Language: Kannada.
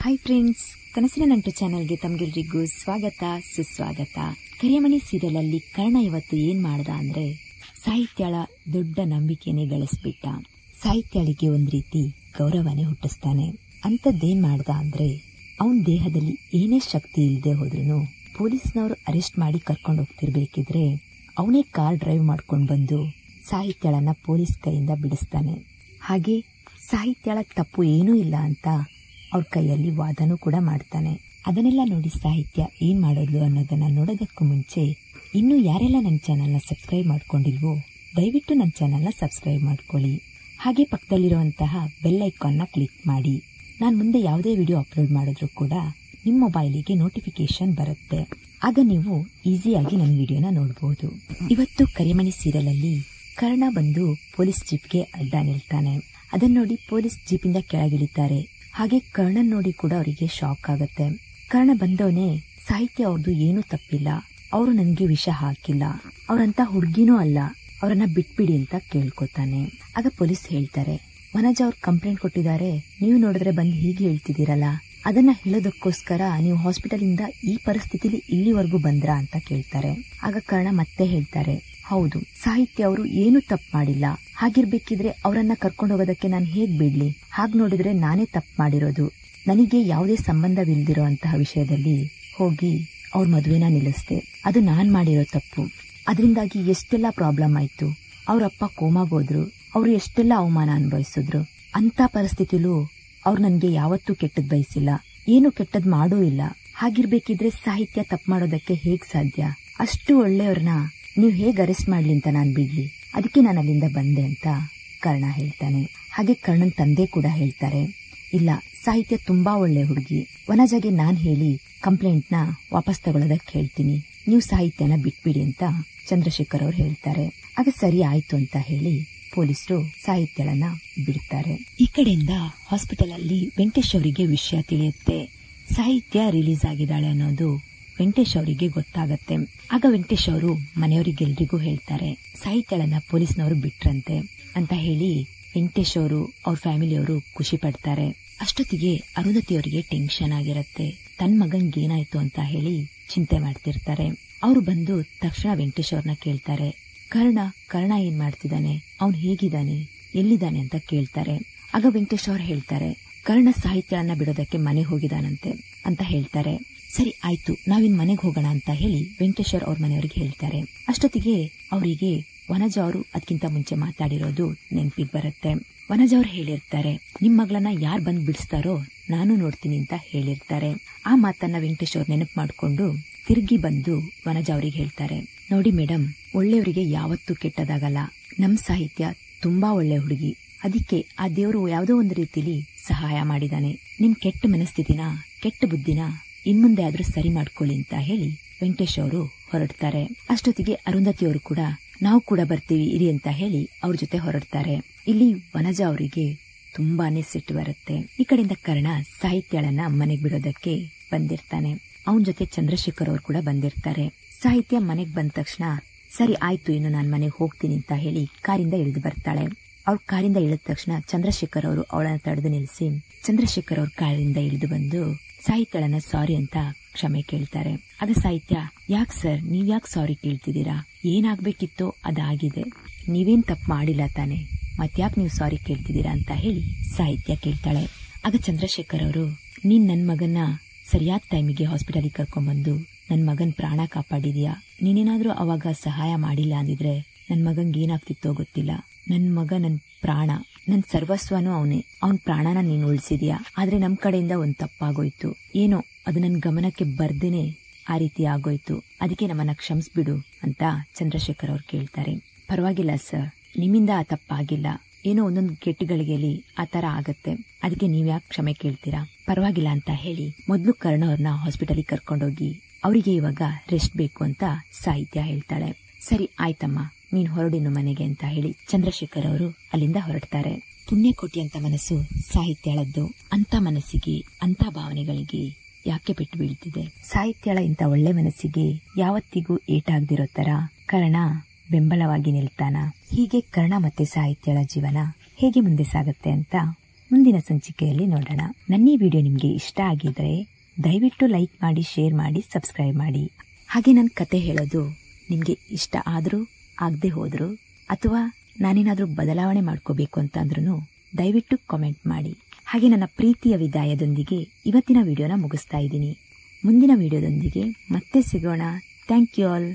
ಹಾಯ್ ಫ್ರೆಂಡ್ಸ್, ಕನಸಿನ ನಂಟು ಚಾನೆಲ್ಗೆ ತಮ್ಗೆಲ್ರಿಗೂ ಸ್ವಾಗತ ಸುಸ್ವಾಗತ. ಕರಿಯಮಣಿ ಸೀರಿಯಲ್ ಅಲ್ಲಿ ಕರ್ಣ ಇವತ್ತು ಏನ್ ಮಾಡ್ದ ಅಂದ್ರೆ ಸಾಹಿತ್ಯಳ ದೊಡ್ಡ ನಂಬಿಕೆನೆ ಗಳಿಸ್ಬಿಟ್ಟ. ಸಾಹಿತ್ಯಳಿಗೆ ಒಂದ್ ರೀತಿ ಗೌರವನೇ ಹುಟ್ಟಿಸ್ತಾನೆ. ಅಂತದ್ದೇನ್ ಮಾಡ್ದ ಅಂದ್ರೆ ಅವನ್ ದೇಹದಲ್ಲಿ ಏನೇ ಶಕ್ತಿ ಇಲ್ಲದೆ ಹೋದ್ರೂ ಪೊಲೀಸ್ನವರು ಅರೆಸ್ಟ್ ಮಾಡಿ ಕರ್ಕೊಂಡು ಹೋಗ್ತಿರ್ಬೇಕಿದ್ರೆ ಅವನೇ ಕಾರ್ ಡ್ರೈವ್ ಮಾಡ್ಕೊಂಡು ಬಂದು ಸಾಹಿತ್ಯಳನ್ನ ಪೊಲೀಸ್ ಕೈಯಿಂದ ಬಿಡಿಸ್ತಾನೆ. ಹಾಗೆ ಸಾಹಿತ್ಯಳ ತಪ್ಪು ಏನೂ ಇಲ್ಲ ಅಂತ ಅವ್ರ ಕೈಯಲ್ಲಿ ವಾದನೂ ಕೂಡ ಮಾಡ್ತಾನೆ. ಅದನ್ನೆಲ್ಲ ನೋಡಿ ಸಾಹಿತ್ಯ ಏನ್ ಮಾಡೋದು ಅನ್ನೋದನ್ನ ನೋಡೋದಕ್ಕೂ ಮುಂಚೆ ಇನ್ನು ಯಾರೆಲ್ಲ ನನ್ನ ಚಾನೆಲ್ನ ಸಬ್ಸ್ಕ್ರೈಬ್ ಮಾಡ್ಕೊಂಡಿಲ್ವೋ ದಯವಿಟ್ಟು ನನ್ನ ಚಾನೆಲ್ನ ಸಬ್ಸ್ಕ್ರೈಬ್ ಮಾಡ್ಕೊಳ್ಳಿ. ಹಾಗೆ ಪಕ್ಕದಲ್ಲಿರುವಂತಹ ಬೆಲ್ ಐಕಾನ್ನ ಕ್ಲಿಕ್ ಮಾಡಿ. ನಾನು ಮುಂದೆ ಯಾವುದೇ ವಿಡಿಯೋ ಅಪ್ಲೋಡ್ ಮಾಡಿದ್ರೂ ಕೂಡ ನಿಮ್ಮ ಮೊಬೈಲಿಗೆ ನೋಟಿಫಿಕೇಶನ್ ಬರುತ್ತೆ. ಆಗ ನೀವು ಈಸಿಯಾಗಿ ನನ್ನ ವಿಡಿಯೋನ ನೋಡಬಹುದು. ಇವತ್ತು ಕರಿಮಣಿ ಸೀರಿಯಲ್ ಅಲ್ಲಿ ಕರ್ಣ ಬಂದು ಪೊಲೀಸ್ ಜೀಪ್ಗೆ ಅಡ್ಡ ನಿಲ್ತಾನೆ. ಅದನ್ನ ನೋಡಿ ಪೊಲೀಸ್ ಜೀಪಿಂದ ಕೆಳಗಿಳಿತಾರೆ. ಹಾಗೆ ಕರ್ಣನ್ ನೋಡಿ ಕೂಡ ಅವರಿಗೆ ಶಾಕ್ ಆಗುತ್ತೆ. ಕರ್ಣ ಬಂದವನೇ ಸಾಹಿತ್ಯ ಅವ್ರದ್ದು ಏನೂ ತಪ್ಪಿಲ್ಲ, ಅವರು ನನ್ಗೆ ವಿಷ ಹಾಕಿಲ್ಲ, ಅವ್ರಂತ ಹುಡುಗಿನೂ ಅಲ್ಲ, ಅವರನ್ನ ಬಿಟ್ಬಿಡಿ ಅಂತ ಕೇಳ್ಕೊತಾನೆ. ಆಗ ಪೊಲೀಸ್ ಹೇಳ್ತಾರೆ, ವನಜ ಅವ್ರು ಕಂಪ್ಲೇಂಟ್ ಕೊಟ್ಟಿದ್ದಾರೆ, ನೀವು ನೋಡಿದ್ರೆ ಬಂದು ಹೀಗೆ ಹೇಳ್ತಿದ್ದೀರಲ್ಲ, ಅದನ್ನ ಹೇಳೋದಕ್ಕೋಸ್ಕರ ನೀವು ಹಾಸ್ಪಿಟಲ್ ಇಂದ ಈ ಪರಿಸ್ಥಿತಿಲಿ ಇಲ್ಲಿವರೆಗೂ ಬಂದ್ರ ಅಂತ ಕೇಳ್ತಾರೆ. ಆಗ ಕರ್ಣ ಮತ್ತೆ ಹೇಳ್ತಾರೆ, ಹೌದು, ಸಾಹಿತ್ಯ ಅವರು ಏನು ತಪ್ಪು ಮಾಡಿಲ್ಲ, ಹಾಗಿರ್ಬೇಕಿದ್ರೆ ಅವರನ್ನ ಕರ್ಕೊಂಡು ಹೋಗೋದಕ್ಕೆ ನಾನು ಹೇಗ್ ಬಿಡ್ಲಿ? ಹಾಗ್ ನೋಡಿದ್ರೆ ನಾನೇ ತಪ್ಪು ಮಾಡಿರೋದು, ನನಗೆ ಯಾವುದೇ ಸಂಬಂಧವಿಲ್ದಿರೋ ಅಂತಹ ವಿಷಯದಲ್ಲಿ ಹೋಗಿ ಅವ್ರ ಮದುವೆನ ನಿಲ್ಲಿಸ್ದೆ, ಅದು ನಾನ್ ಮಾಡಿರೋ ತಪ್ಪು. ಅದರಿಂದಾಗಿ ಎಷ್ಟೆಲ್ಲಾ ಪ್ರಾಬ್ಲಮ್ ಆಯ್ತು. ಅವ್ರಪ್ಪ ಕೋಮಾಗೋದ್ರು, ಅವ್ರು ಎಷ್ಟೆಲ್ಲ ಅವಮಾನ ಅನುಭವಿಸಿದ್ರು. ಅಂತ ಪರಿಸ್ಥಿತಿಲೂ ಅವ್ರು ನನ್ಗೆ ಯಾವತ್ತೂ ಕೆಟ್ಟದ್ ಬಯಸಿಲ್ಲ, ಏನು ಕೆಟ್ಟದ್ ಮಾಡೂ ಇಲ್ಲ. ಹಾಗಿರ್ಬೇಕಿದ್ರೆ ಸಾಹಿತ್ಯ ತಪ್ಪು ಮಾಡೋದಕ್ಕೆ ಹೇಗ್ ಸಾಧ್ಯ? ಅಷ್ಟು ಒಳ್ಳೆಯವ್ರನ್ನ ನೀವು ಹೇಗ್ ಅರೆಸ್ಟ್ ಮಾಡ್ಲಿ ಅಂತ ನಾನ್ ಬಿಡ್ಲಿ? ಅದಕ್ಕೆ ನಾನು ಅಲ್ಲಿಂದ ಬಂದೆ ಅಂತ ಕರ್ಣ ಹೇಳ್ತಾನೆ. ಹಾಗೆ ಕರ್ಣನ್ ತಂದೆ ಕೂಡ ಹೇಳ್ತಾರೆ, ಇಲ್ಲ, ಸಾಹಿತ್ಯ ತುಂಬಾ ಒಳ್ಳೆ ಹುಡುಗಿ, ವನಜಾಗೆ ನಾನ್ ಹೇಳಿ ಕಂಪ್ಲೇಂಟ್ ನ ವಾಪಸ್ ತಗೊಳ್ಳೋದಕ್ಕೆ ಹೇಳ್ತೀನಿ, ನೀವು ಸಾಹಿತ್ಯನ ಬಿಟ್ಬಿಡಿ ಅಂತ ಚಂದ್ರಶೇಖರ್ ಅವ್ರು ಹೇಳ್ತಾರೆ. ಆಗ ಸರಿ ಆಯ್ತು ಅಂತ ಹೇಳಿ ಪೊಲೀಸರು ಸಾಹಿತ್ಯಳನ್ನ ಬಿಡ್ತಾರೆ. ಈ ಕಡೆಯಿಂದ ಹಾಸ್ಪಿಟಲ್ ಅಲ್ಲಿ ವೆಂಕಟೇಶ್ ಅವರಿಗೆ ವಿಷಯ ತಿಳಿಯುತ್ತೆ. ಸಾಹಿತ್ಯ ರಿಲೀಸ್ ಆಗಿದ್ದಾಳೆ ಅನ್ನೋದು ವೆಂಕಟೇಶ್ ಅವರಿಗೆ ಗೊತ್ತಾಗತ್ತೆ. ಆಗ ವೆಂಕಟೇಶ್ ಅವರು ಮನೆಯವರಿಗೆಲ್ರಿಗೂ ಹೇಳ್ತಾರೆ, ಸಾಹಿತ್ಯಳನ್ನ ಪೊಲೀಸ್ನವರು ಬಿಟ್ರಂತೆ ಅಂತ ಹೇಳಿ ವೆಂಕಟೇಶ್ ಅವರು ಅವ್ರ ಫ್ಯಾಮಿಲಿಯವರು ಖುಷಿ ಪಡ್ತಾರೆ. ಅಷ್ಟೊತ್ತಿಗೆ ಅರುಂಧತಿ ಅವರಿಗೆ ಟೆನ್ಷನ್ ಆಗಿರತ್ತೆ. ತನ್ ಮಗನ್ಗೆ ಏನಾಯ್ತು ಅಂತ ಹೇಳಿ ಚಿಂತೆ ಮಾಡ್ತಿರ್ತಾರೆ. ಅವರು ಬಂದು ತಕ್ಷಣ ವೆಂಕಟೇಶ್ ಅವ್ರನ್ನ ಕೇಳ್ತಾರೆ, ಕರ್ಣ ಏನ್ ಮಾಡ್ತಿದ್ದಾನೆ, ಅವ್ನ್ ಹೇಗಿದ್ದಾನೆ, ಎಲ್ಲಿದ್ದಾನೆ ಅಂತ ಕೇಳ್ತಾರೆ. ಆಗ ವೆಂಕಟೇಶ್ ಅವ್ರು ಹೇಳ್ತಾರೆ, ಕರ್ಣ ಸಾಹಿತ್ಯಳನ್ನ ಬಿಡೋದಕ್ಕೆ ಮನೆಗೆ ಹೋಗಿದಾನಂತೆ ಅಂತ ಹೇಳ್ತಾರೆ. ಸರಿ ಆಯ್ತು, ನಾವಿನ್ ಮನೆಗೆ ಹೋಗೋಣ ಅಂತ ಹೇಳಿ ವೆಂಕಟೇಶ್ವರ್ ಅವ್ರ ಮನೆಯವರಿಗೆ ಹೇಳ್ತಾರೆ. ಅಷ್ಟೊತ್ತಿಗೆ ಅವರಿಗೆ ವನಜ ಅವರು ಅದಕ್ಕಿಂತ ಮುಂಚೆ ಮಾತಾಡಿರೋದು ನೆನ್ಪಿಗೆ ಬರುತ್ತೆ. ವನಜ ಅವ್ರು ಹೇಳಿರ್ತಾರೆ, ನಿಮ್ ಮಗಳನ್ನ ಯಾರ್ ಬಂದ್ ಬಿಡಿಸ್ತಾರೋ ನಾನು ನೋಡ್ತೀನಿ ಅಂತ ಹೇಳಿರ್ತಾರೆ. ಆ ಮಾತನ್ನ ವೆಂಕಟೇಶ್ ಅವ್ರು ನೆನಪು ಮಾಡ್ಕೊಂಡು ತಿರುಗಿ ಬಂದು ವನಜ ಅವ್ರಿಗೆ ಹೇಳ್ತಾರೆ, ನೋಡಿ ಮೇಡಮ್, ಒಳ್ಳೆಯವರಿಗೆ ಯಾವತ್ತೂ ಕೆಟ್ಟದಾಗಲ್ಲ. ನಮ್ ಸಾಹಿತ್ಯ ತುಂಬಾ ಒಳ್ಳೆ ಹುಡುಗಿ, ಅದಕ್ಕೆ ಆ ದೇವರು ಯಾವುದೋ ಒಂದು ರೀತಿಲಿ ಸಹಾಯ ಮಾಡಿದಾನೆ. ನಿಮ್ ಕೆಟ್ಟ ಮನಸ್ಥಿತಿನ, ಕೆಟ್ಟ ಬುದ್ಧಿನ ಇನ್ಮುಂದೆ ಆದ್ರೂ ಸರಿ ಮಾಡ್ಕೊಳ್ಳಿ ಅಂತ ಹೇಳಿ ವೆಂಕಟೇಶ್ ಅವರು ಹೊರಡ್ತಾರೆ. ಅಷ್ಟೊತ್ತಿಗೆ ಅರುಂಧತಿ ಅವರು ಕೂಡ ನಾವು ಕೂಡ ಬರ್ತೀವಿ ಇರಿ ಅಂತ ಹೇಳಿ ಅವ್ರ ಜೊತೆ ಹೊರಡ್ತಾರೆ. ಇಲ್ಲಿ ವನಜ ಅವರಿಗೆ ತುಂಬಾನೇ ಸಿಟ್ಟು ಬರುತ್ತೆ. ಈ ಕಡೆಯಿಂದ ಕರ್ಣ ಸಾಹಿತ್ಯಳನ್ನ ಮನೆಗ್ ಬಿಡೋದಕ್ಕೆ ಬಂದಿರ್ತಾನೆ. ಅವನ ಜೊತೆ ಚಂದ್ರಶೇಖರ್ ಅವರು ಕೂಡ ಬಂದಿರ್ತಾರೆ. ಸಾಹಿತ್ಯ ಮನೆಗ್ ಬಂದ ತಕ್ಷಣ ಸರಿ ಆಯ್ತು, ಇನ್ನು ನಾನ್ ಮನೆಗೆ ಹೋಗ್ತೀನಿ ಅಂತ ಹೇಳಿ ಕಾರಿಂದ ಇಳಿದು ಬರ್ತಾಳೆ. ಅವ್ರ ಕಾರಿಂದ ಇಳಿದ ತಕ್ಷಣ ಚಂದ್ರಶೇಖರ್ ಅವರು ಅವಳನ್ನ ತಡೆದು ನಿಲ್ಲಿಸಿ ಚಂದ್ರಶೇಖರ್ ಅವ್ರ ಕಾರಿಂದ ಇಳಿದು ಬಂದು ಸಾಹಿತ್ಯಳನ್ನ ಸಾರಿ ಅಂತ ಕ್ಷಮೆ ಕೇಳ್ತಾರೆ. ಆಗ ಸಾಹಿತ್ಯ, ಯಾಕ್ ಸರ್, ನೀವ್ ಯಾಕೆ ಸಾರಿ ಕೇಳ್ತಿದ್ದೀರಾ? ಏನಾಗ್ಬೇಕಿತ್ತೋ ಅದಾಗಿದೆ, ನೀವೇನ್ ತಪ್ಪು ಮಾಡಿಲ್ಲ ತಾನೆ, ಮತ್ಯಾಕ್ ನೀವು ಸಾರಿ ಕೇಳ್ತಿದ್ದೀರಾ ಅಂತ ಹೇಳಿ ಸಾಹಿತ್ಯ ಕೇಳ್ತಾಳೆ. ಆಗ ಚಂದ್ರಶೇಖರ್ ಅವರು, ನೀನ್ ನನ್ ಮಗನ್ನ ಸರಿಯಾದ ಟೈಮಿಗೆ ಹಾಸ್ಪಿಟಲ್ಗೆ ಕರ್ಕೊಂಡ್ಬಂದು ನನ್ ಮಗನ್ ಪ್ರಾಣ ಕಾಪಾಡಿದ್ಯಾ. ನೀನೇನಾದ್ರೂ ಅವಾಗ ಸಹಾಯ ಮಾಡಿಲ್ಲ ಅಂದಿದ್ರೆ ನನ್ ಮಗಂಗೆ ಏನಾಗ್ತಿತ್ತೋ ಗೊತ್ತಿಲ್ಲ. ನನ್ ಮಗ ನನ್ ಪ್ರಾಣ, ನನ್ ಸರ್ವಸ್ವನೂ ಅವನೇ, ಅವನ್ ಪ್ರಾಣನ ನೀನ್ ಉಳಿಸಿದ್ಯಾ. ಆದ್ರೆ ನಮ್ ಕಡೆಯಿಂದ ಒಂದ್ ತಪ್ಪಾಗೋಯ್ತು, ಏನೋ ಅದು ನನ್ ಗಮನಕ್ಕೆ ಬರ್ದೇನೆ ಆ ರೀತಿ ಆಗೋಯ್ತು, ಅದಕ್ಕೆ ನಮ್ಮನ್ನ ಕ್ಷಮಿಸ್ಬಿಡು ಅಂತ ಚಂದ್ರಶೇಖರ್ ಅವ್ರು ಕೇಳ್ತಾರೆ. ಪರವಾಗಿಲ್ಲ ಸರ್, ನಿಮ್ಮಿಂದ ಆ ತಪ್ಪಾಗಿಲ್ಲ, ಏನೋ ಒಂದೊಂದು ಕೆಟ್ಟಗಳಿಗೆಲಿ ಆ ತರ ಆಗತ್ತೆ, ಅದಕ್ಕೆ ನೀವ್ಯಾಕೆ ಕ್ಷಮೆ ಕೇಳ್ತೀರಾ, ಪರವಾಗಿಲ್ಲ ಅಂತ ಹೇಳಿ ಮೊದ್ಲು ಕರ್ಣ ಅವ್ರನ್ನ ಹಾಸ್ಪಿಟಲ್ಗೆ ಕರ್ಕೊಂಡೋಗಿ ಅವರಿಗೆ ಇವಾಗ ರೆಸ್ಟ್ ಬೇಕು ಅಂತ ಸಾಹಿತ್ಯ ಹೇಳ್ತಾಳೆ. ಸರಿ ಆಯ್ತಮ್ಮ, ನೀನ್ ಹೊರಡಿನು ಮನೆಗೆ ಅಂತ ಹೇಳಿ ಚಂದ್ರಶೇಖರ್ ಅವರು ಅಲ್ಲಿಂದ ಹೊರಡ್ತಾರೆ. ಪುಣ್ಯಕೋಟಿ ಅಂತ ಮನಸ್ಸು ಸಾಹಿತ್ಯಳದ್ದು. ಅಂತ ಮನಸ್ಸಿಗೆ, ಅಂತ ಭಾವನೆಗಳಿಗೆ ಯಾಕೆ ಬಿಟ್ಟು ಬೀಳ್ತಿದೆ? ಸಾಹಿತ್ಯಳ ಇಂಥ ಒಳ್ಳೆ ಮನಸ್ಸಿಗೆ ಯಾವತ್ತಿಗೂ ಏಟಾಗ್ದಿರೋ ತರ ಕರ್ಣ ಬೆಂಬಲವಾಗಿ ನಿಲ್ತಾನ. ಹೀಗೆ ಕರ್ಣ ಮತ್ತೆ ಸಾಹಿತ್ಯಳ ಜೀವನ ಹೇಗೆ ಮುಂದೆ ಸಾಗುತ್ತೆ ಅಂತ ಮುಂದಿನ ಸಂಚಿಕೆಯಲ್ಲಿ ನೋಡೋಣ. ನನ್ನ ಈ ವಿಡಿಯೋ ನಿಮಗೆ ಇಷ್ಟ ಆಗಿದ್ರೆ ದಯವಿಟ್ಟು ಲೈಕ್ ಮಾಡಿ, ಶೇರ್ ಮಾಡಿ, ಸಬ್ಸ್ಕ್ರೈಬ್ ಮಾಡಿ. ಹಾಗೆ ನನ್ನ ಕತೆ ಹೇಳೋದು ನಿಮಗೆ ಇಷ್ಟ ಆದರೂ ಆಗದೆ ಹೋದ್ರು ಅಥವಾ ನಾನೇನಾದರೂ ಬದಲಾವಣೆ ಮಾಡ್ಕೋಬೇಕು ಅಂತ ಅಂದ್ರೂ ದಯವಿಟ್ಟು ಕಾಮೆಂಟ್ ಮಾಡಿ. ಹಾಗೆ ನನ್ನ ಪ್ರೀತಿಯ ವಿದಾಯದೊಂದಿಗೆ ಇವತ್ತಿನ ವಿಡಿಯೋನ ಮುಗಿಸ್ತಾ ಇದ್ದೀನಿ. ಮುಂದಿನ ವಿಡಿಯೋದೊಂದಿಗೆ ಮತ್ತೆ ಸಿಗೋಣ. Thank you all.